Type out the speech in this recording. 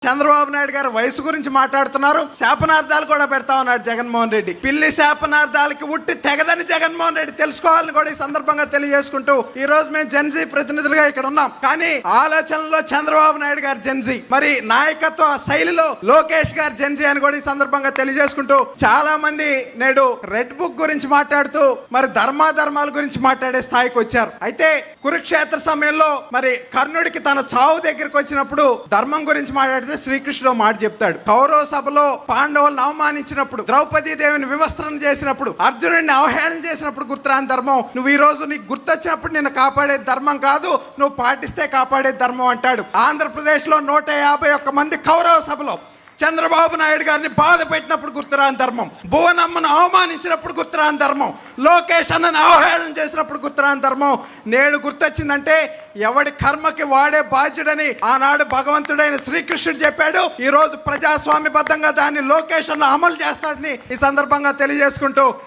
చంద్రబాబు నాయుడు గారు వయసు గురించి మాట్లాడుతున్నారు. శాపనార్థాలు కూడా పెడతా ఉన్నాడు జగన్మోహన్ రెడ్డి. పిల్లి శాపనార్థాలకి ఉట్టి తెగదని జగన్మోహన్ రెడ్డి తెలుసుకోవాలని కూడా ఈ సందర్భంగా తెలియజేసుకుంటూ ఈ రోజు మేము జెన్జీ ప్రతినిధులుగా ఇక్కడ ఉన్నాం. కానీ ఆలోచనలో చంద్రబాబు నాయుడు గారు జెన్జీ, మరి నాయకత్వ శైలిలో లోకేష్ గారు జెన్జీ అని కూడా ఈ సందర్భంగా తెలియజేసుకుంటూ చాలా మంది నేడు రెడ్ బుక్ గురించి మాట్లాడుతూ మరి ధర్మాధర్మాల గురించి మాట్లాడే స్థాయికి వచ్చారు. అయితే కురుక్షేత్ర సమయంలో మరి కర్ణుడికి తన చావు దగ్గరికి వచ్చినప్పుడు ధర్మం గురించి మాట్లాడితే శ్రీకృష్ణుడు మాట చెప్తాడు. కౌరవ సభలో పాండవులను అవమానించినప్పుడు, ద్రౌపదీ దేవిని వివస్త్రణ చేసినప్పుడు, అర్జునుడిని అవహేళన చేసినప్పుడు గుర్తురాని ధర్మం నువ్వు ఈ రోజు నీకు గుర్తొచ్చినప్పుడు నిన్ను కాపాడే ధర్మం కాదు, నువ్వు పాటిస్తే కాపాడే ధర్మం అంటాడు. ఆంధ్రప్రదేశ్ లో 151 మంది కౌరవ సభలో చంద్రబాబు నాయుడు గారిని బాధ పెట్టినప్పుడు గుర్తురాని ధర్మం, భువనమ్మను అవమానించినప్పుడు గుర్తురాని ధర్మం, లోకేష్ అన్నను అవహేళన చేసినప్పుడు గుర్తురాని ధర్మం నేడు గుర్తొచ్చిందంటే ఎవడి కర్మకి వాడే బాధ్యుడని ఆనాడు భగవంతుడైన శ్రీకృష్ణుడు చెప్పాడు. ఈ రోజు ప్రజాస్వామ్యబద్ధంగా దాన్ని లోకేష్ అన్న అమలు చేస్తాడని ఈ సందర్భంగా తెలియజేసుకుంటూ